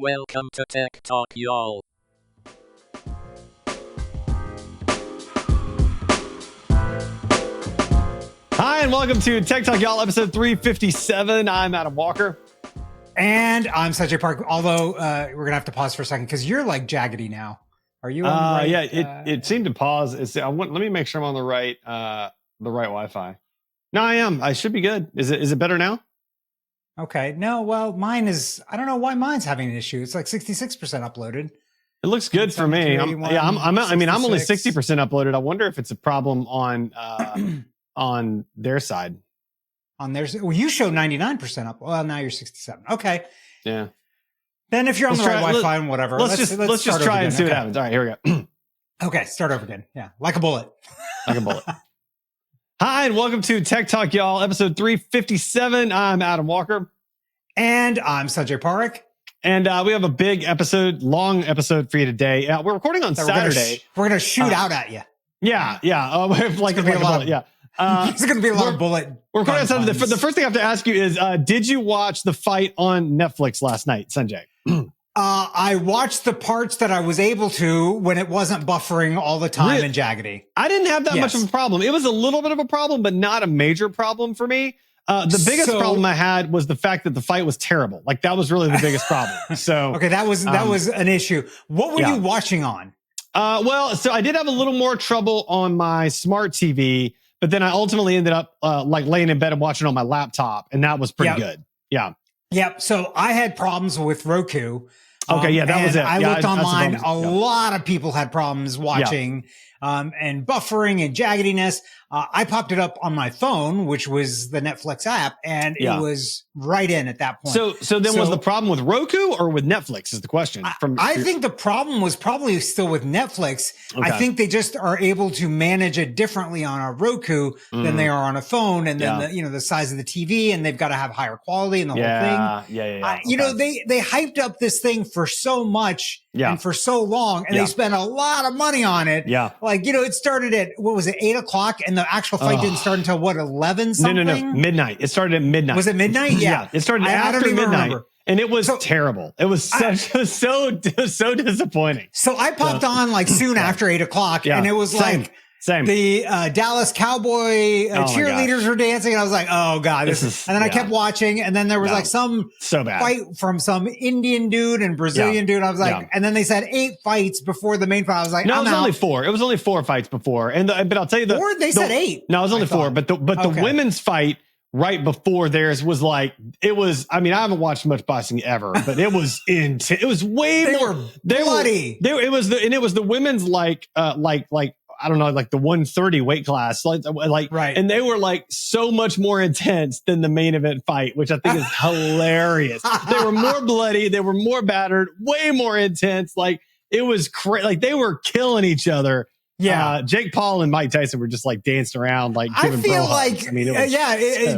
Welcome to Tech Talk, y'all. Hi, and welcome to Tech Talk, y'all, episode 357. I'm Adam Walker. And I'm Sanjay Park, although we're going to have to pause for a second because you're like jaggedy now. Are you on the right? Yeah, it seemed to pause. Let me make sure I'm on the right Wi-Fi. No, I am. I should be good. Is it better now? Okay. No, well, mine is, I don't know why mine's having an issue. It's like 66% uploaded. It looks good for me. I'm only 60% uploaded. I wonder if it's a problem on their side. On theirs, well, you show 99% up. Well, now you're 67. Okay. Yeah. Then if you're on the right Wi-Fi and whatever, let's just try and see what happens. All right, here we go. Okay, start over again. Yeah, like a bullet. Like a bullet. Hi, and welcome to Tech Talk, y'all, episode 357. I'm Adam Walker. And I'm Sanjay Park. And we have a big episode, long episode for you today. We're recording on Saturday. We're going to shoot out at you. Yeah. Like a bullet. Yeah. It's going to be a lot of bullet. We're recording on Saturday. The first thing I have to ask you is, did you watch the fight on Netflix last night, Sanjay? I watched the parts that I was able to when it wasn't buffering all the time and jaggedy. I didn't have that much of a problem. It was a little bit of a problem, but not a major problem for me. The biggest problem I had was the fact that the fight was terrible. Like that was really the biggest problem. So okay, that was an issue. What were you watching on? So I did have a little more trouble on my smart TV, but then I ultimately ended up like laying in bed and watching on my laptop, and that was pretty good. Yeah. Yep. So I had problems with Roku. Okay, yeah, that was it. I looked online. A lot of people had problems watching and buffering and jaggediness. I popped it up on my phone, which was the Netflix app, and it was right in at that point. So then was the problem with Roku or with Netflix is the question. I think the problem was probably still with Netflix. Okay. I think they just are able to manage it differently on a Roku than they are on a phone. And then, the size of the TV, and they've got to have higher quality and the whole thing. They hyped up this thing for so much and for so long, and they spent a lot of money on it. Yeah. Like, it started at, 8 o'clock, and the actual fight didn't start until 11 something? No. Midnight. It started at midnight. Was it midnight? Yeah. It started after midnight. Remember. And it was terrible. It was so disappointing. So I popped on like soon after 8 o'clock, and it was Same. The Dallas Cowboy cheerleaders were dancing, and I was like, "Oh God, this is." And then I kept watching, and then there was like some fight from some Indian dude and Brazilian dude. I was like, and then they said 8 fights before the main fight. I was like, "No, it was only 4. It was only 4 fights before." But I'll tell you they said 8. No, it was only 4. But the women's fight right before theirs was like, it was. I mean, I haven't watched much boxing ever, but it was intense. It was way more bloody. It was the women's like I don't know, like the 130 weight class, right. And they were like so much more intense than the main event fight, which I think is hilarious. They were more bloody. They were more battered, way more intense. Like it was crazy. Like they were killing each other. Yeah. Jake Paul and Mike Tyson were just like dancing around, like giving bro hugs. I mean,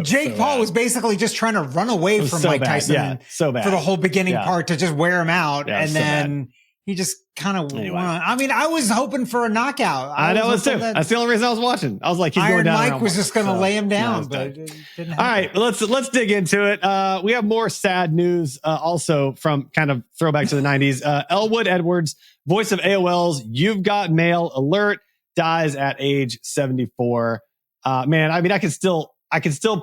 Jake Paul was basically just trying to run away from Mike Tyson so bad. For the whole beginning part to just wear him out. And then he just kind of won. I mean, I was hoping for a knockout. I know it too. That's the only reason I was watching. I was like, he's going down. Mike was just going to lay him down, but it didn't happen. All right, let's dig into it. We have more sad news also from kind of throwback to the 90s. Elwood Edwards, voice of AOL's You've Got Mail Alert, dies at age 74. Man, I mean, I can still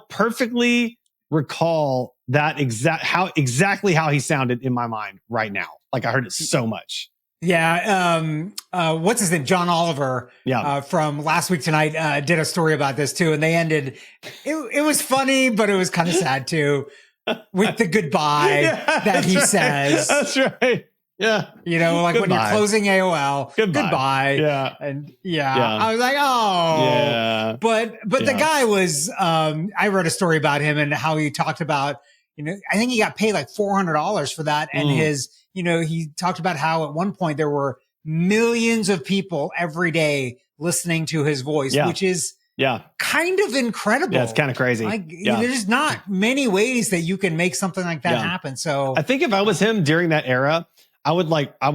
perfectly recall that exactly how he sounded in my mind right now. Like I heard it so much. Yeah. What's his name? John Oliver. From Last Week Tonight, did a story about this too. And they ended, it was funny, but it was kind of sad too, with the goodbye that he says. That's right. Yeah. Like goodbye. When you're closing AOL, goodbye. Yeah. And I was like, oh, yeah. But the guy was, I read a story about him and how he talked about, I think he got paid like $400 for that. And he talked about how at one point there were millions of people every day listening to his voice, which is kind of incredible. Yeah, it's kind of crazy. There's not many ways that you can make something like that happen. So I think if I was him during that era, I would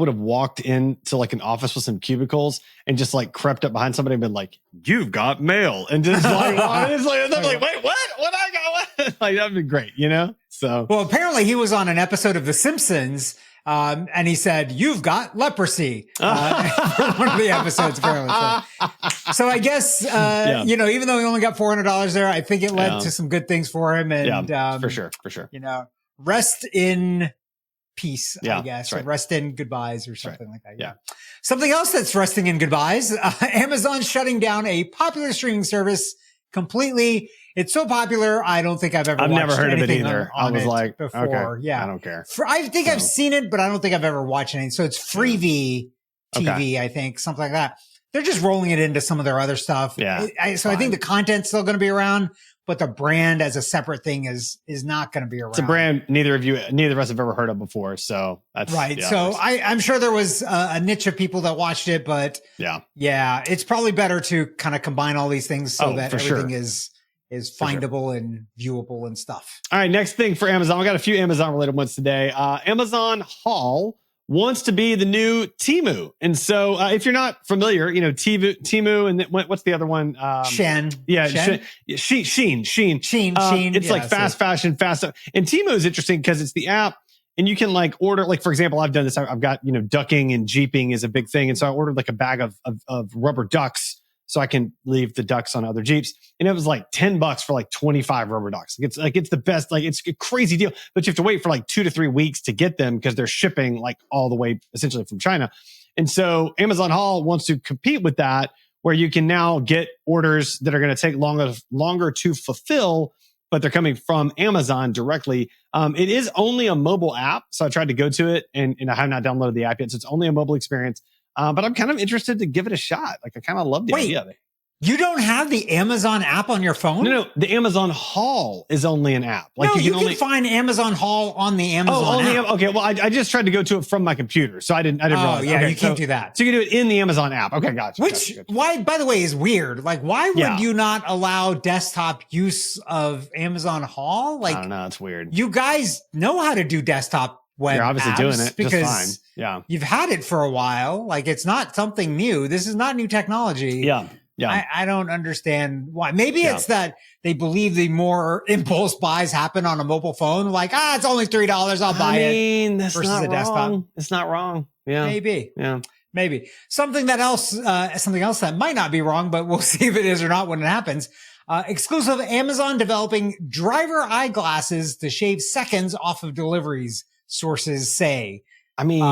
have walked into like an office with some cubicles and just like crept up behind somebody and been like, "You've got mail," and just like, I'm like, wait, what? What I got? What? Like that'd be great, So well, apparently he was on an episode of The Simpsons, And he said, "You've got leprosy." For one of the episodes, apparently. So I guess, you know, even though he only got $400 there, I think it led to some good things for him. And, for sure. You know, rest in peace, I guess, right. or rest in goodbyes or something like that. Yeah. Something else that's resting in goodbyes. Amazon shutting down a popular streaming service completely. It's so popular. I don't think I've never heard of it either. I was like, before. Okay, I don't care. I think I've seen it, but I don't think I've ever watched anything. So it's Freevee TV, I think, something like that. They're just rolling it into some of their other stuff. Yeah. So I think the content's still going to be around, but the brand as a separate thing is not going to be around. It's a brand neither of us have ever heard of before. So that's right. Yeah, so I'm sure there was a niche of people that watched it, but yeah, it's probably better to kind of combine all these things so that everything is findable and viewable and stuff. All right. Next thing for Amazon. We got a few Amazon related ones today. Amazon Hall wants to be the new Temu. And so if you're not familiar, you know, Temu and what's the other one? Shein. Yeah. Shein? Shein. It's like fast fashion, fast. And Temu is interesting because it's the app and you can like order, like, for example, I've done this. I've got, you know, ducking and jeeping is a big thing. And so I ordered like a bag of rubber ducks so I can leave the ducks on other Jeeps. And it was like $10 for like 25 rubber ducks. It's the best, like it's a crazy deal, but you have to wait for like 2 to 3 weeks to get them because they're shipping like all the way essentially from China. And so Amazon Hall wants to compete with that, where you can now get orders that are going to take longer to fulfill, but they're coming from Amazon directly. It is only a mobile app. So I tried to go to it and I have not downloaded the app yet. So it's only a mobile experience. But I'm kind of interested to give it a shot. Like I kind of love the idea of it. You don't have the Amazon app on your phone? No. The Amazon Hall is only an app. Like you can find Amazon Hall on the Amazon app. Okay. Well, I just tried to go to it from my computer, so I didn't realize. Yeah, okay, you can't do that. So you can do it in the Amazon app. Okay, gotcha. Why, by the way, is weird. Like, why would you not allow desktop use of Amazon Hall? Like, I don't know. It's weird. You guys know how to do desktop web. You're obviously apps doing it because just fine. Yeah, you've had it for a while. Like, it's not something new. This is not new technology. Yeah. I don't understand why. Maybe it's that they believe the more impulse buys happen on a mobile phone. Like, it's only $3. I'll buy it. That's versus not a desktop. It's not wrong. Yeah. Maybe. Yeah. Maybe. Something else that might not be wrong, but we'll see if it is or not when it happens. Exclusive Amazon developing driver eyeglasses to shave seconds off of deliveries, sources say. I mean,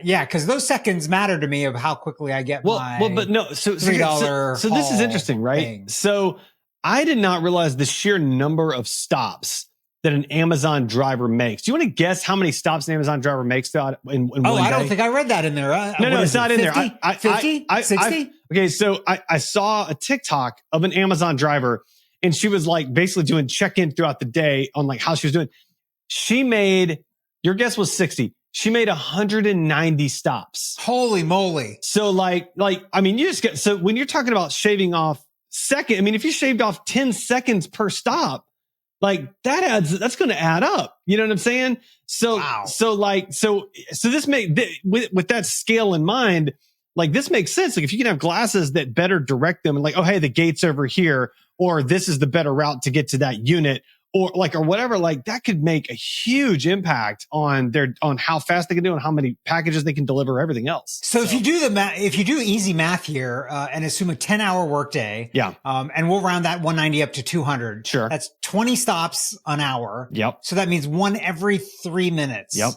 because those seconds matter to me of how quickly I get but no. So $3. So this is interesting, right? Thing. So I did not realize the sheer number of stops that an Amazon driver makes. Do you want to guess how many stops an Amazon driver makes in one day? I don't think I read that in there. No, it's not 50? In there. 50? 60? Okay, so I saw a TikTok of an Amazon driver, and she was like basically doing check-in throughout the day on like how she was doing. She made, your guess was 60. She made 190 stops. Holy moly. So like, I mean, so when you're talking about shaving off I mean, if you shaved off 10 seconds per stop, like that's going to add up. You know what I'm saying? So, wow. so this with that scale in mind, like this makes sense. Like if you can have glasses that better direct them and like, oh, hey, the gate's over here, or this is the better route to get to that unit, or whatever, like that could make a huge impact on how fast they can do and how many packages they can deliver, everything else. So if you do if you do easy math here, and assume a 10-hour workday, and we'll round that 190 up to 200. Sure. That's 20 stops an hour. Yep. So that means one every 3 minutes. Yep.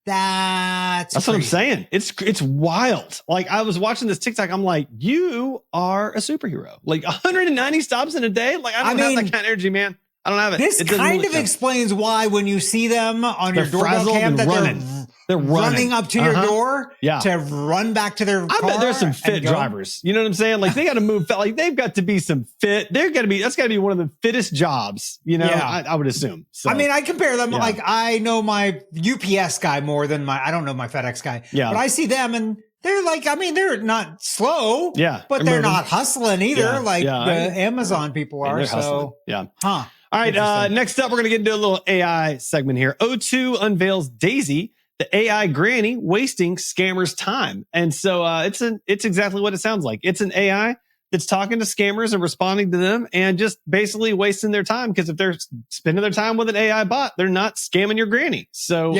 That's what I'm saying. It's wild. Like I was watching this TikTok. I'm like, you are a superhero. Like 190 stops in a day. Like I don't have that kind of energy, man. I don't have it. This kind of explains why when you see them on your doorbell cam that they're running up to your door to run back to their car. I bet there's some fit drivers. You know what I'm saying? Like they got to move. Like they've got to be some fit. That's got to be one of the fittest jobs. You know, I would assume. So, I mean, I compare them. Like I know my UPS guy more than I don't know my FedEx guy. Yeah. But I see them and they're like, I mean, they're not slow. Yeah. But they're not hustling either. Like the Amazon people are. So yeah. Huh. All right. Next up, we're going to get into a little AI segment here. O2 unveils Daisy, the AI granny wasting scammers' time. And so it's exactly what it sounds like. It's an AI that's talking to scammers and responding to them and just basically wasting their time. Because if they're spending their time with an AI bot, they're not scamming your granny. So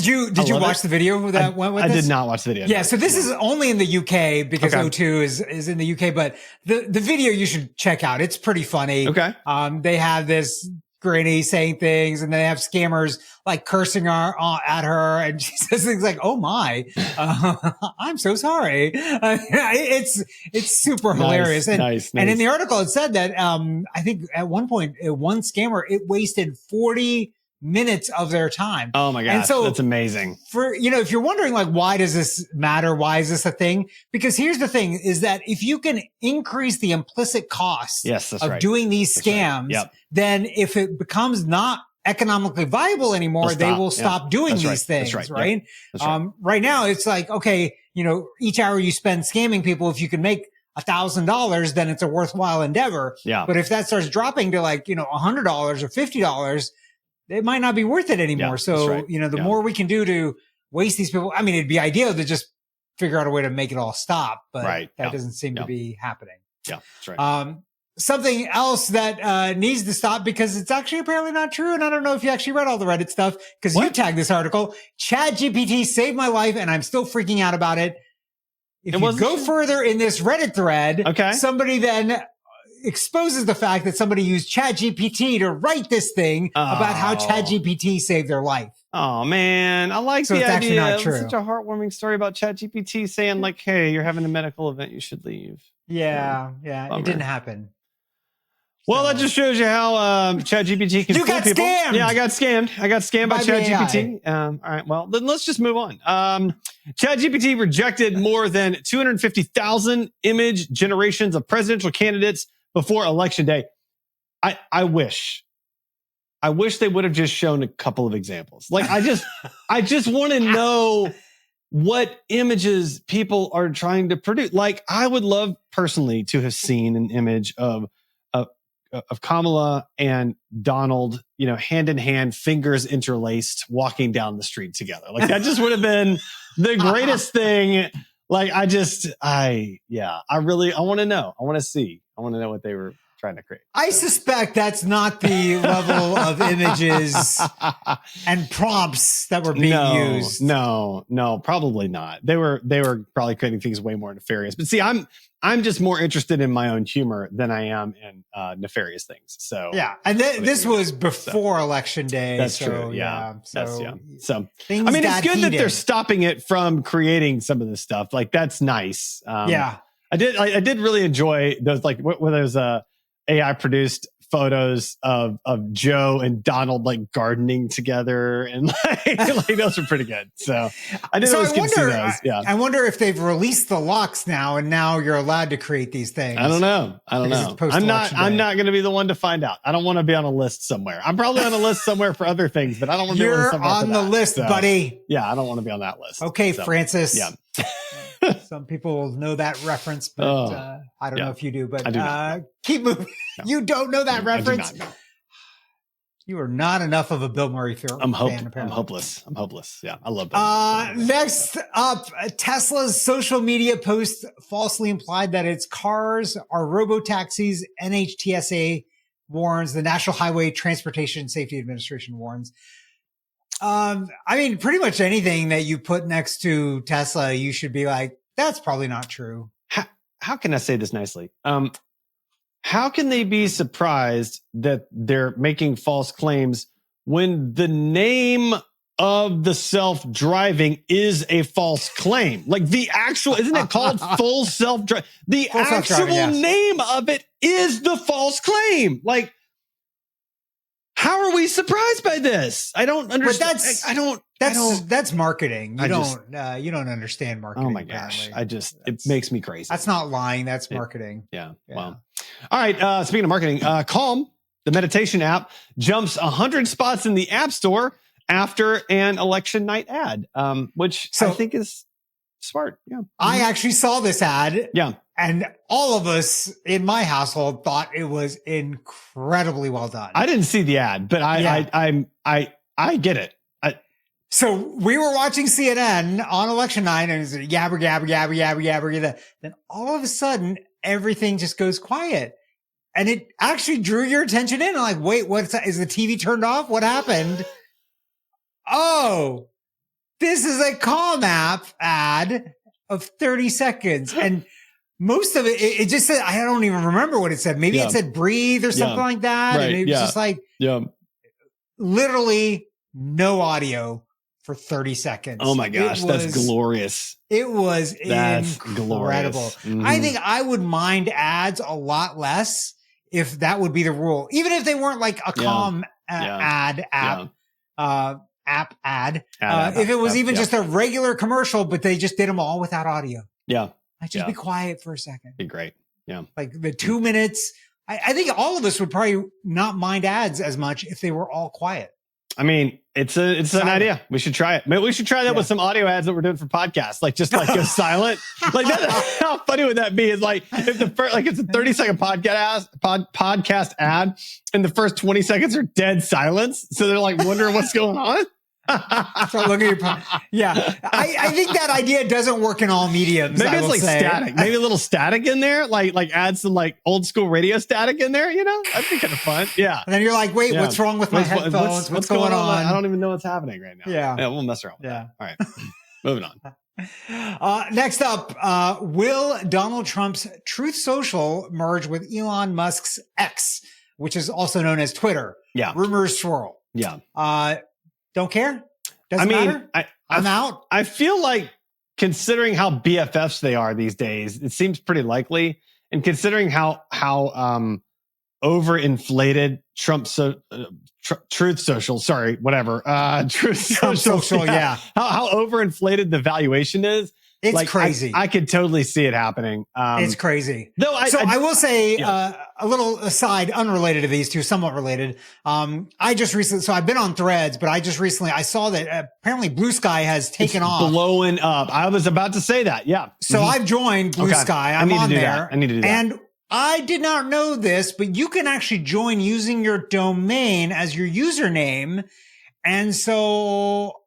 Did you watch the video that went with this? I did not watch the video. Yeah. So this is only in the UK because O2 is in the UK, but the video you should check out. It's pretty funny. Okay. They have this granny saying things, and then they have scammers like cursing at her, and she says things like, "Oh my, I'm so sorry." It's super hilarious. Nice. And in the article, it said that I think at one point, one scammer, it wasted 40 minutes of their time. Oh my gosh. And so that's amazing. If you're wondering, like, why does this matter? Why is this a thing? Because here's the thing is that if you can increase the implicit cost of doing these scams, then if it becomes not economically viable anymore, they will stop doing these things. Right. Right now it's like, okay, each hour you spend scamming people, if you can make $1,000, then it's a worthwhile endeavor. Yeah. But if that starts dropping to like, $100 or $50, it might not be worth it anymore. Yeah, so, the more we can do to waste these people, I mean, it'd be ideal to just figure out a way to make it all stop, but that doesn't seem to be happening. Yeah, that's right. Something else that needs to stop, because it's actually apparently not true. And I don't know if you actually read all the Reddit stuff, because you tagged this article. ChatGPT saved my life, and I'm still freaking out about it. If you go further in this Reddit thread, somebody then exposes the fact that somebody used ChatGPT to write this thing about how ChatGPT saved their life. Oh man, I like the it's idea. Actually not true. It's such a heartwarming story about ChatGPT saying like, "Hey, you're having a medical event, you should leave." Yeah, it didn't happen. Well, that just shows you how ChatGPT can fool people. Scammed. Yeah, I got scammed by ChatGPT. All right, well, then let's just move on. ChatGPT rejected more than 250,000 image generations of presidential candidates before election day. I wish they would have just shown a couple of examples. Like I just want to know what images people are trying to produce. Like I would love personally to have seen an image of Kamala and Donald, hand in hand, fingers interlaced, walking down the street together. Like that just would have been the greatest thing. Like I want to know. I want to see. I want to know what they were trying to create. I suspect that's not the level of images and prompts that were being used. No, probably not. They were probably creating things way more nefarious. But see, I'm just more interested in my own humor than I am in nefarious things. So yeah, and this was before election day. That's true. Yeah. So I mean, it's good that they're stopping it from creating some of this stuff. Like that's nice. I did really enjoy those. Like where there's AI produced photos of Joe and Donald like gardening together, and like those are pretty good. So I did always get to see those. Yeah, I wonder if they've released the locks now, and now you're allowed to create these things. I don't know. I'm not going to be the one to find out. I don't want to be on a list somewhere. I'm probably on a list somewhere for other things, but I don't want to be on the list, buddy. Yeah, I don't want to be on that list. Okay, Francis. Yeah. Some people will know that reference, but I don't know if you do. But keep moving. No. You don't know that reference. I do not know. You are not enough of a Bill Murray fan. I'm hopeless. Yeah, I love Bill Murray. Next up, Tesla's social media post falsely implied that its cars are robo-taxis. NHTSA warns. The National Highway Transportation Safety Administration warns. I mean, pretty much anything that you put next to Tesla, you should be like, that's probably not true. How can I say this nicely? How can they be surprised that they're making false claims when the name of the self-driving is a false claim? Like the actual, isn't it called full self-driving? The actual name of it is the false claim. Like, how are we surprised by this? I don't understand. That's marketing. You don't understand marketing. Oh my gosh. It makes me crazy. That's not lying. That's marketing. Yeah. Well, all right. Speaking of marketing, Calm, the meditation app, jumps 100 spots in the App Store after an election night ad, which I think is smart. Yeah. I actually saw this ad. Yeah. And all of us in my household thought it was incredibly well done. I didn't see the ad, but I get it. So we were watching CNN on election night, and it's yabber, yabber, yabber, yabber, yabber. Then all of a sudden, everything just goes quiet. And it actually drew your attention in. I'm like, wait, what's that? Is the TV turned off? What happened? Oh, this is a Calm app ad of 30 seconds. And most of it just said, I don't even remember what it said. Maybe it said breathe or something like that. Right. And it was just like literally no audio for 30 seconds. Oh my gosh, that's glorious. It was incredible. Glorious. Mm-hmm. I think I would mind ads a lot less if that would be the rule. Even if they weren't like a Calm ad. If it was even just a regular commercial, but they just did them all without audio. Yeah. I'd just be quiet for a second. Be great. Yeah. Like the 2 minutes. I think all of us would probably not mind ads as much if they were all quiet. I mean, it's an idea. We should try it. Maybe we should try that with some audio ads that we're doing for podcasts. Like just like go silent. Like how funny would that be? Is like if the first, like it's a 30-second podcast ad, and the first 20 seconds are dead silence. So they're like wondering what's going on. So look at your I think that idea doesn't work in all mediums. Maybe it's like static. Maybe a little static in there. Like add some like old school radio static in there. You know, that'd be kind of fun. Yeah. And then you're like, wait, what's wrong with my headphones? What's going on? I don't even know what's happening right now. Yeah. We'll mess around with that. All right. Moving on. Next up, will Donald Trump's Truth Social merge with Elon Musk's X, which is also known as Twitter? Yeah. Rumors swirl. Yeah. Don't care. Doesn't matter. I'm out. I feel like considering how BFFs they are these days, it seems pretty likely. And considering how overinflated Truth Social, Truth Social, yeah. How overinflated the valuation is. It's like, crazy. I could totally see it happening. It's crazy. Though I will say a little aside, unrelated to these two, somewhat related. So I've been on Threads, but I saw that apparently Blue Sky has taken off. Blowing up. I was about to say that. Yeah. So I've joined Blue Sky. I'm on there. I need to do that. And I did not know this, but you can actually join using your domain as your username. And so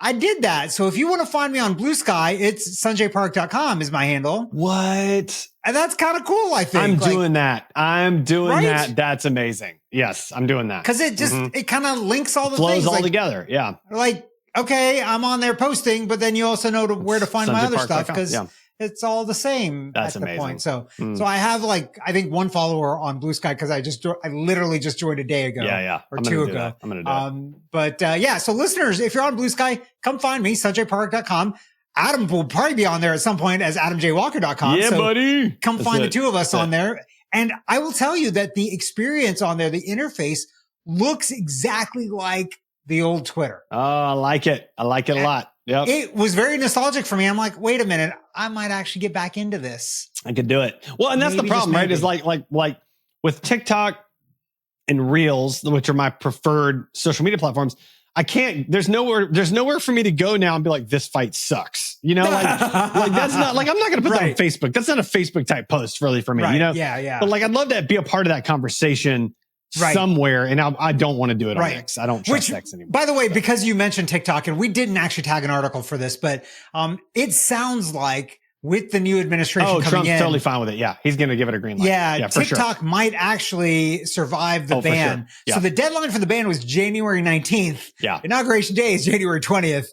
I did that. So if you want to find me on Blue Sky, it's sanjaypark.com is my handle. What? And that's kind of cool, I think. I'm doing that. That. That's amazing. Yes, I'm doing that. Because it just, it kind of links all the flows things. All together. Yeah. Like, okay, I'm on there posting, but then you also know where to find my other stuff because it's all the same. That's at the amazing. point. So I have I think one follower on Blue Sky because I literally just joined a day ago. Or two ago. I'm going to do it. So listeners, if you're on Blue Sky, come find me, sanjaypark.com. Adam will probably be on there at some point as adamjwalker.com. Yeah, buddy. Come find the two of us on there. And I will tell you that the experience on there, the interface looks exactly like the old Twitter. Oh, I like it. I like it a lot. Yep. It was very nostalgic for me. I'm like, wait a minute. I might actually get back into this. I could do it. Well, and that's the problem, right? Is like with TikTok and Reels, which are my preferred social media platforms, I can't, there's nowhere for me to go now and be like, this fight sucks. You know, like that's not like, I'm not going to put that on Facebook. That's not a Facebook type post really for me, you know? Yeah. But like, I'd love to be a part of that conversation somewhere. And I don't want to do it on X. I don't trust X anymore. By the way, because you mentioned TikTok and we didn't actually tag an article for this, but, it sounds like with the new administration coming Trump's in, totally fine with it. Yeah. He's going to give it a green light. Yeah. TikTok might actually survive the ban. Sure. Yeah. So the deadline for the ban was January 19th. Yeah. Inauguration day is January 20th.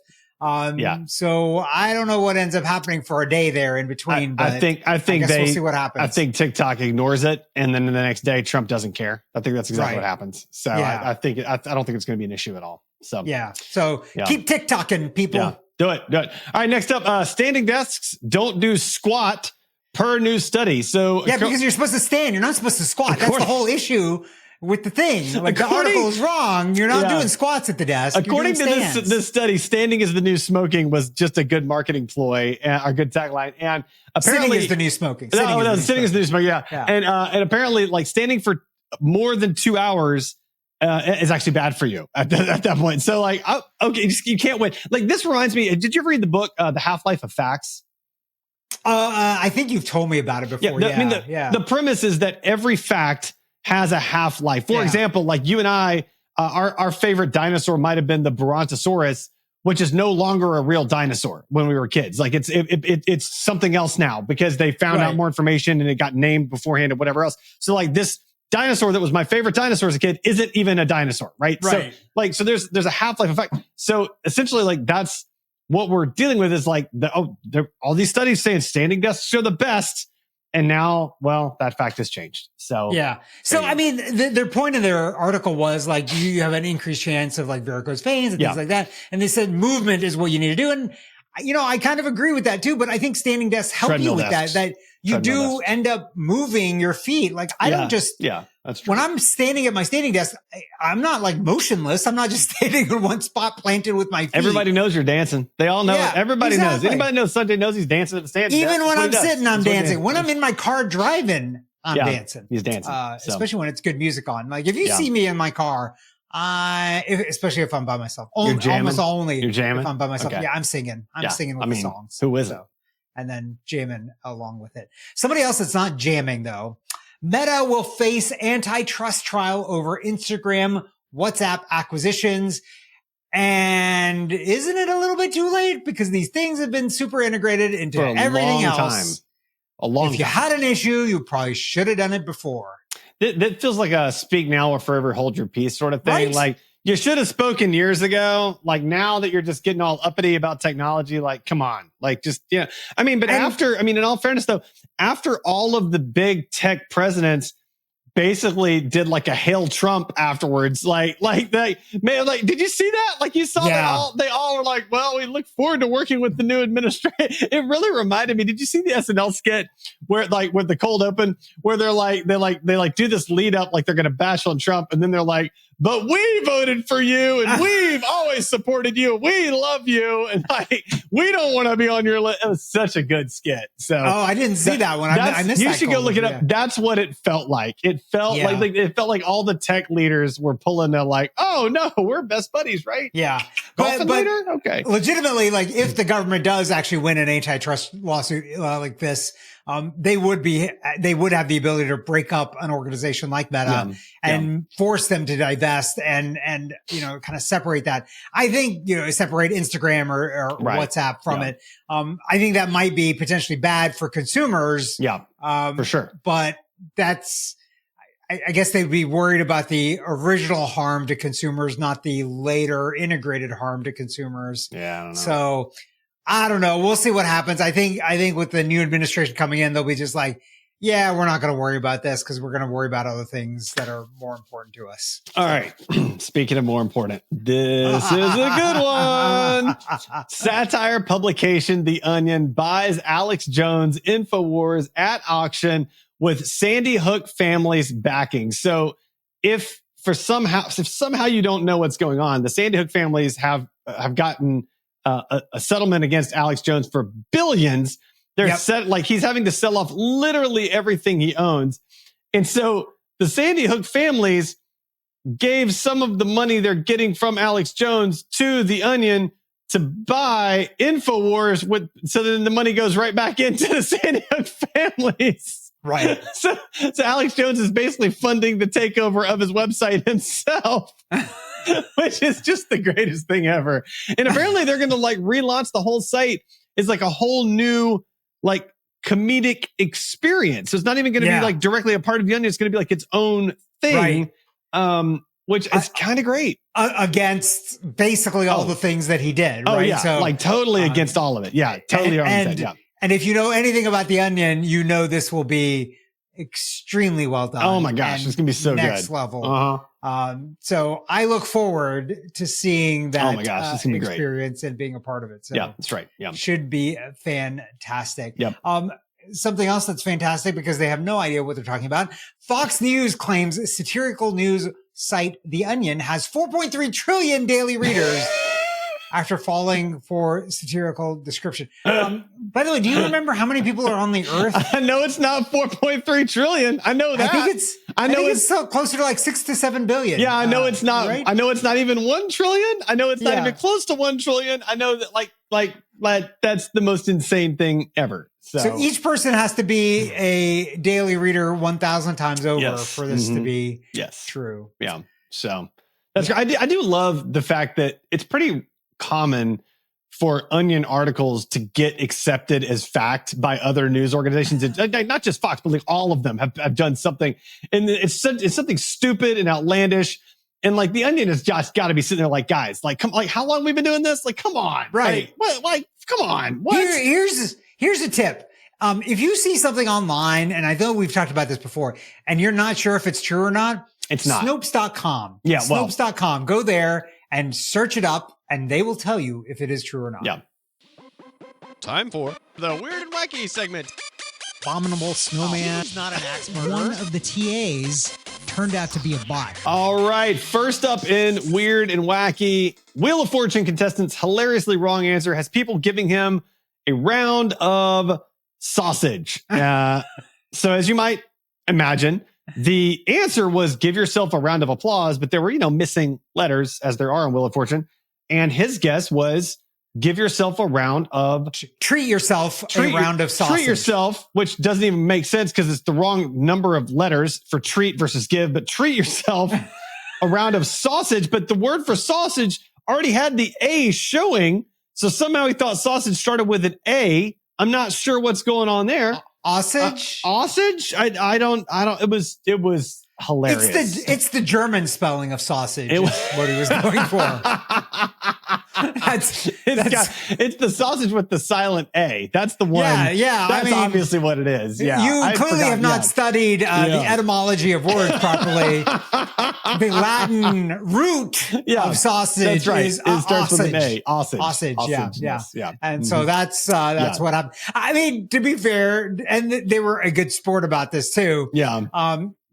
So I don't know what ends up happening for a day there in between. But I think we'll see what happens. I think TikTok ignores it, and then the next day Trump doesn't care. I think that's exactly what happens. So I don't think it's going to be an issue at all. So keep TikToking, people. Yeah. Do it. All right. Next up, standing desks don't do squat per new study. So because you're supposed to stand. You're not supposed to squat. That's the whole issue with the thing. Like the article is wrong. You're not doing squats at the desk. According to this study, standing is the new smoking was just a good marketing ploy, a good tagline. And apparently sitting is the new smoking. Sitting is the new smoking. Yeah. And apparently like standing for more than 2 hours is actually bad for you at that point. So like, you can't win. Like this reminds me, did you ever read the book, The Half-Life of Facts? I think you've told me about it before. The premise is that every fact has a half-life. For example, like you and I, our favorite dinosaur might have been the Brontosaurus, which is no longer a real dinosaur when we were kids. Like it's something else now because they found out more information and it got named beforehand and whatever else. So like this dinosaur that was my favorite dinosaur as a kid isn't even a dinosaur, right? So there's a half-life effect. So essentially like that's what we're dealing with is like all these studies saying standing desks are the best. And now, well, that fact has changed. So, yeah. So, I mean, their point in their article was like, you have an increased chance of like varicose veins and things like that. And they said movement is what you need to do. And, you know, I kind of agree with that too, but I think standing desks help you with that you do end up moving your feet. Like I don't just, that's true. When I'm standing at my standing desk, I'm not like motionless. I'm not just standing in one spot planted with my feet. Everybody knows you're dancing. They all know it. Everybody knows. Anybody knows Sunday knows he's dancing at the standing desk. Even when I'm sitting, I'm dancing. When I'm in my car driving, I'm dancing. He's dancing. Especially when it's good music on. Like if you see me in my car, especially if I'm by myself, almost only you're jamming? if I'm by myself. Okay. Yeah, I'm singing. I'm singing with the songs. Who isn't? And then jamming along with it. Somebody else that's not jamming though. Meta will face antitrust trial over Instagram, WhatsApp acquisitions. And isn't it a little bit too late? Because these things have been super integrated into everything else. A long time. If you had an issue, you probably should have done it before. That feels like a speak now or forever hold your peace sort of thing. Right? Like you should have spoken years ago. Like now that you're just getting all uppity about technology, like, come on, like just, I mean, but in all fairness though, after all of the big tech presidents basically did like a hail Trump afterwards, like did you see that? Like you saw that they all were like, well, we look forward to working with the new administration. It really reminded me. Did you see the SNL skit where like with the cold open where they do this lead up, like they're going to bash on Trump. And then they're like, but we voted for you and we've always supported you. We love you. And like, we don't want to be on your list. It was such a good skit. So, I didn't see that one. I missed that. You should go look it up. That's what it felt like. It felt like all the tech leaders were pulling the like, oh no, we're best buddies, right? Yeah. But okay. Legitimately, like if the government does actually win an antitrust lawsuit like this, they would have the ability to break up an organization like Meta and force them to divest and kind of separate that. I think, separate Instagram or WhatsApp from it. I think that might be potentially bad for consumers. Yeah. For sure. But I guess they'd be worried about the original harm to consumers, not the later integrated harm to consumers. Yeah. I don't know. So I don't know. We'll see what happens. I think with the new administration coming in, they'll be just like, yeah, we're not going to worry about this because we're going to worry about other things that are more important to us. All right. Speaking of more important, this is a good one. Satire publication The Onion buys Alex Jones InfoWars at auction with Sandy Hook family's backing. So if somehow you don't know what's going on, the Sandy Hook families have gotten a settlement against Alex Jones for billions. They're he's having to sell off literally everything he owns. And so the Sandy Hook families gave some of the money they're getting from Alex Jones to The Onion to buy InfoWars so then the money goes right back into the Sandy Hook families. Right. So Alex Jones is basically funding the takeover of his website himself. Which is just the greatest thing ever. And apparently they're going to like relaunch the whole site as like a whole new like comedic experience. So it's not even going to be like directly a part of The Onion. It's going to be like its own thing, which is kind of great. Against basically all the things that he did. Oh, right? yeah. So, like totally against all of it. Yeah. Totally. And if you know anything about The Onion, you know this will be extremely well done. Oh my gosh, it's going to be so next level. So I look forward to seeing that it's gonna be experience great. And being a part of it. So yeah, that's right. Yeah. Should be fantastic. Yep. Something else that's fantastic because they have no idea what they're talking about. Fox News claims satirical news site The Onion has 4.3 trillion daily readers. After falling for satirical description. By the way, do you remember how many people are on the earth? I know it's not 4.3 trillion. I know that. I think it's so closer to like 6 to 7 billion. Yeah, I know it's not. Right? I know it's not even 1 trillion. I know it's not even close to 1 trillion. I know that like that's the most insane thing ever. So each person has to be a daily reader 1,000 times over for this to be true. Yeah. So that's great. I do love the fact that it's pretty common for Onion articles to get accepted as fact by other news organizations. Not just Fox, but like all of them have done something. And it's something stupid and outlandish. And like the Onion has just got to be sitting there like, guys, like, come, like, how long have we been doing this? Like, come on. Right. Like, come on. What? Here's a tip. If you see something online, and I know we've talked about this before, and you're not sure if it's true or not, it's not. Snopes.com. Yeah. Snopes.com. Go there and search it up, and they will tell you if it is true or not. Yeah. Time for the Weird and Wacky segment. Abominable snowman. He's not an axe murderer. One of the TAs turned out to be a bot. All right. First up in Weird and Wacky, Wheel of Fortune contestant's hilariously wrong answer has people giving him a round of sausage. So as you might imagine, the answer was give yourself a round of applause, but there were, missing letters as there are in Wheel of Fortune. And his guess was give yourself a round of treat yourself a round of sausage. Treat yourself, which doesn't even make sense because it's the wrong number of letters for treat versus give, but treat yourself a round of sausage. But the word for sausage already had the A showing. So somehow he thought sausage started with an A. I'm not sure what's going on there. Osage? Osage? I don't, it was hilarious. It's the German spelling of sausage. It was what he was going for. It's the sausage with the silent A. That's the one. Yeah. That's obviously what it is. Yeah. You clearly have not studied the etymology of words properly. The Latin root of sausage that's right. is it starts osage. with an A. Osage. Osage. Yeah. And so that's what happened. I mean, to be fair, and they were a good sport about this too. Yeah.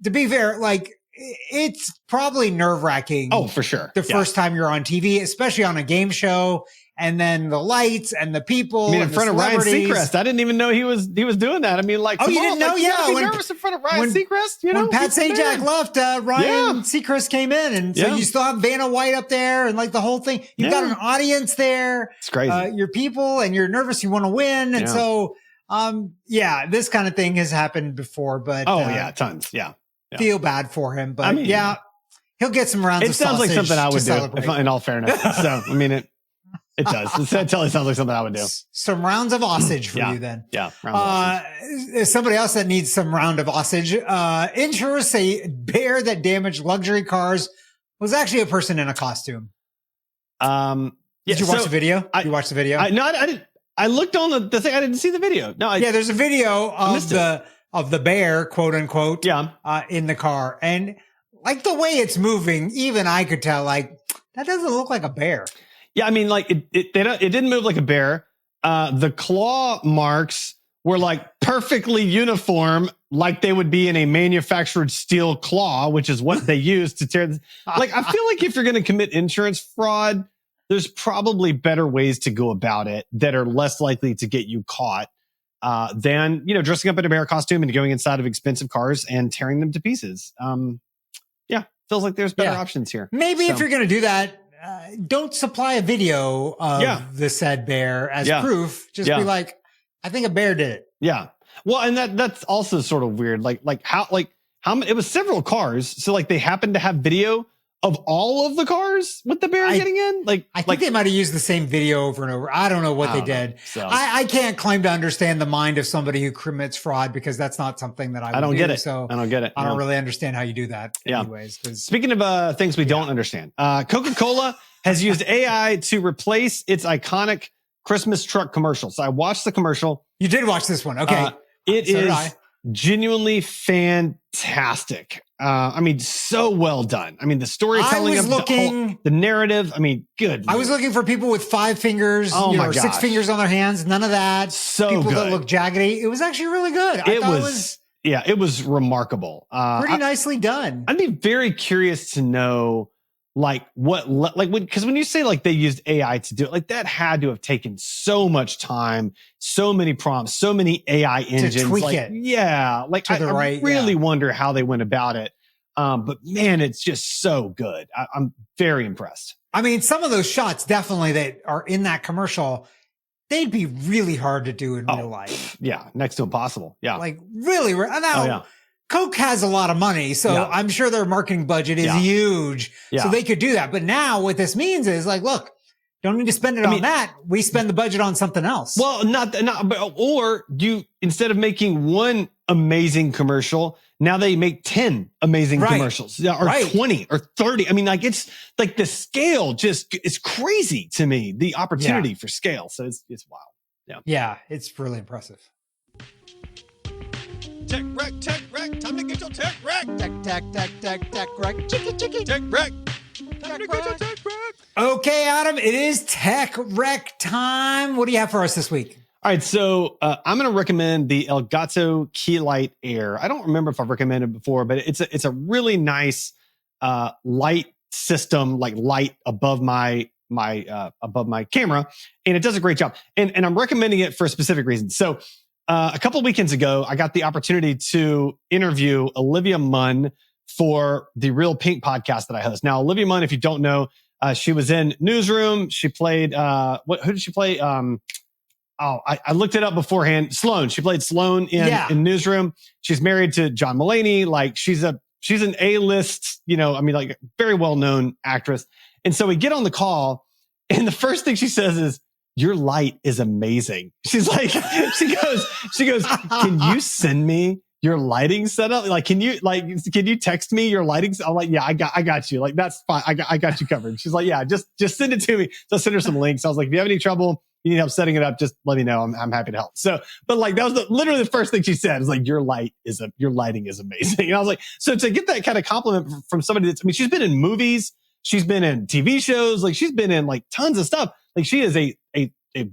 To be fair, like, it's probably nerve-wracking. Oh, for sure. The first time you're on TV, especially on a game show, and then the lights and the people. I mean, in front of Ryan Seacrest. I didn't even know he was doing that. I mean, like, you didn't know? Yeah. Be nervous in front of Ryan Seacrest. When Pat Sajak left, Ryan Seacrest came in, and so you still have Vanna White up there, and like the whole thing. You've got an audience there. It's crazy. Your people, and you're nervous. You want to win, and so this kind of thing has happened before. But tons. Yeah. Feel bad for him, but he'll get some rounds of sausage. It sounds like something I would do, in all fairness. So, I mean, it does. It totally sounds like something I would do. Some rounds of osage for you then. Yeah. Somebody else that needs some round of osage. Insurers say bear that damaged luxury cars was actually a person in a costume. Did you watch the video? You watched the video? I didn't. I looked on the thing. I didn't see the video. No. There's a video of the bear, quote unquote, in the car. And like the way it's moving, even I could tell, like, that doesn't look like a bear. Yeah. I mean, like it didn't move like a bear. The claw marks were like perfectly uniform, like they would be in a manufactured steel claw, which is what they use to tear. Like, I feel like if you're going to commit insurance fraud, there's probably better ways to go about it that are less likely to get you caught. Than, dressing up in a bear costume and going inside of expensive cars and tearing them to pieces. Feels like there's better options here. Maybe if you're going to do that, don't supply a video of the said bear as proof. Just be like, I think a bear did it. Yeah. Well, and that's also sort of weird. How many, it was several cars. So like they happened to have video of all of the cars with the bear getting in? I think they might have used the same video over and over. I don't know what they did. So. I can't claim to understand the mind of somebody who commits fraud because that's not something that I don't get it. So I don't get it. I don't really understand how you do that anyways. Speaking of things we don't understand, Coca-Cola has used AI to replace its iconic Christmas truck commercial. So I watched the commercial. You did watch this one. Okay. It is genuinely fantastic. I mean, so well done. I mean, the storytelling of the narrative. I mean, good. I was looking for people with 5 fingers, or 6 fingers on their hands. None of that. So people good. That look jaggedy. It was actually really good. It was remarkable. Pretty nicely done. I'd be very curious to know because when you say like they used AI to do it, like that had to have taken so much time, so many prompts, so many AI engines to tweak it. Yeah. Like I really wonder how they went about it. But man, it's just so good. I'm very impressed. I mean, some of those shots definitely that are in that commercial, they'd be really hard to do in real life. Yeah. Next to impossible. Yeah. Like really. Coke has a lot of money, so I'm sure their marketing budget is huge. Yeah. So they could do that. But now what this means is like, look, don't need to spend it on that. We spend the budget on something else. Well, or you, instead of making one amazing commercial, Now they make 10 amazing commercials or 20 or 30. I mean, like it's like the scale just is crazy to me, the opportunity for scale. So it's wild. Yeah. Yeah. It's really impressive. Tech wreck, time to get your tech wreck. Tech wreck. Chicky. Tech wreck. Time to get your tech wreck. Okay, Adam, it is tech wreck time. What do you have for us this week? All right, so I'm going to recommend the Elgato Key Light Air. I don't remember if I've recommended it before, but it's a really nice light system, like light above my camera, and it does a great job. And I'm recommending it for a specific reason. So a couple of weekends ago, I got the opportunity to interview Olivia Munn for the Real Pink podcast that I host. Now, Olivia Munn, if you don't know, she was in Newsroom. She played who did she play? I looked it up beforehand. Sloane. She played Sloane in Newsroom. She's married to John Mulaney. Like she's an A-list, like very well-known actress. And so we get on the call and the first thing she says is, "Your light is amazing." She's like, she goes, "Can you send me your lighting setup? Like, can you text me your lighting?" I'm like, "Yeah, I got you. Like, that's fine. I got you covered." She's like, "Yeah, just send it to me." So I sent her some links. I was like, "If you have any trouble, you need help setting it up, just let me know. I'm happy to help." So, but like, that was literally the first thing she said is like, your lighting is amazing. And I was like, so to get that kind of compliment from somebody she's been in movies, she's been in TV shows, like she's been in like tons of stuff. Like she is a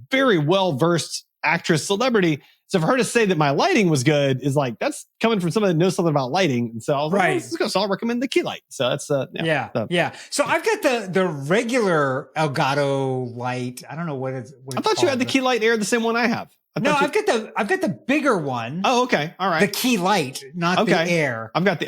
very well-versed actress celebrity. So for her to say that my lighting was good is like, that's coming from somebody that knows something about lighting. And so I was like, let's go. So I'll recommend the Key Light. So that's, yeah. So I've got the regular Elgato light. I don't know what it's I thought you had the Key Light Air, the same one I have. I've got the bigger one. Oh, okay. All right. The Key Light, not the Air. I've got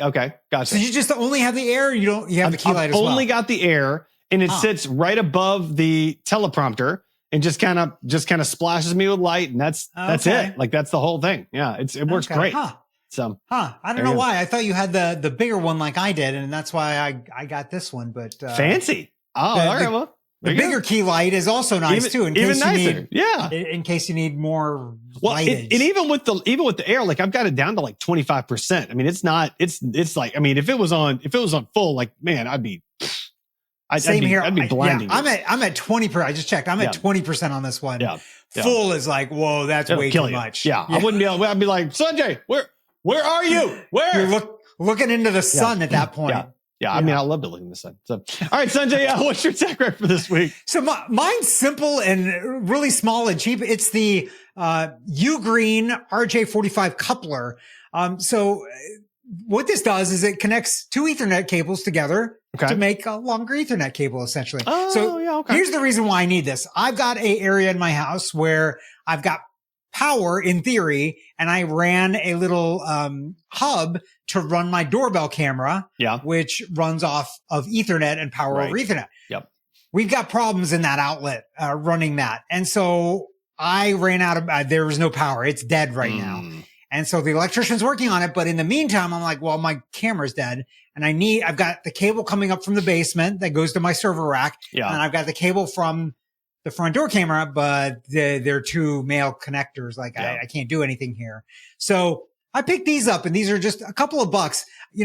gotcha. So you just only have the Air? You have the Key Light as well? I've only got the Air, and it sits right above the teleprompter. And just kind of splashes me with light, and that's it. Like that's the whole thing. Yeah, it works great. So, I don't know why. I thought you had the bigger one like I did, and that's why I got this one. But fancy. All right. Well, the bigger Key Light is also nice too. Even nicer. In case you need more lightage. And even with the Air, like I've got it down to like 25%. I mean, it's not. It's like, I mean, if it was on full, like man, I'd be. Same here. I'd be blinding. I'm at 20%. I just checked. I'm at 20% on this one. Yeah. Full is like, whoa, that's way too much. Yeah. I wouldn't be able. I'd be like, Sanjay, where are you? Where? You're looking into the sun at that point. Yeah. I mean, I love to look in the sun. So, all right, Sanjay, what's your tech rec for this week? So mine's simple and really small and cheap. It's the Ugreen RJ45 coupler. So what this does is it connects two Ethernet cables together to make a longer Ethernet cable, essentially. Here's the reason why I need this. I've got an area in my house where I've got power in theory, and I ran a little hub to run my doorbell camera, which runs off of Ethernet and power over Ethernet. Yep. We've got problems in that outlet running that. And so I ran out of, there was no power. It's dead right now. And so the electrician's working on it. But in the meantime, I'm like, well, my camera's dead and I've got the cable coming up from the basement that goes to my server rack. Yeah. And I've got the cable from the front door camera, but they're two male connectors. Like I can't do anything here. So I picked these up and these are just a couple of bucks.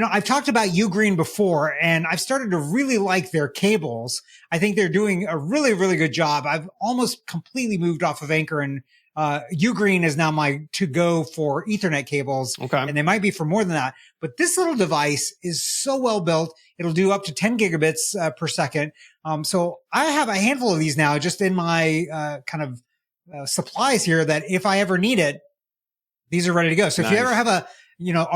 I've talked about Ugreen before and I've started to really like their cables. I think they're doing a really, really good job. I've almost completely moved off of Anchor and Ugreen is now my to-go for Ethernet cables. Okay. And they might be for more than that. But this little device is so well built. It'll do up to 10 gigabits per second. So I have a handful of these now just in my supplies here that if I ever need it, these are ready to go. So if you ever have a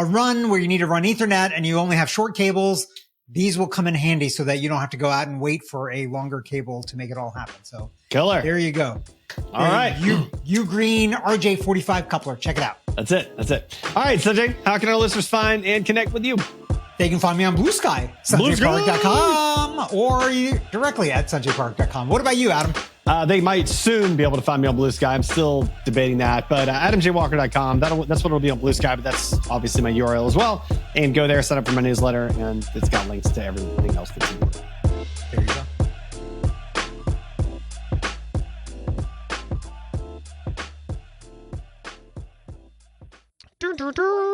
run where you need to run Ethernet and you only have short cables, these will come in handy so that you don't have to go out and wait for a longer cable to make it all happen. So killer. There you go. All right. Ugreen RJ45 coupler. Check it out. That's it. All right, Sanjay, how can our listeners find and connect with you? They can find me on Blue Sky, SanjayPark.com, or directly at SanjayPark.com. What about you, Adam? They might soon be able to find me on Blue Sky. I'm still debating that, but AdamJWalker.com. That's what it'll be on Blue Sky, but that's obviously my URL as well. And go there, sign up for my newsletter, and it's got links to everything else that's in there. There you go. Dun, dun, dun.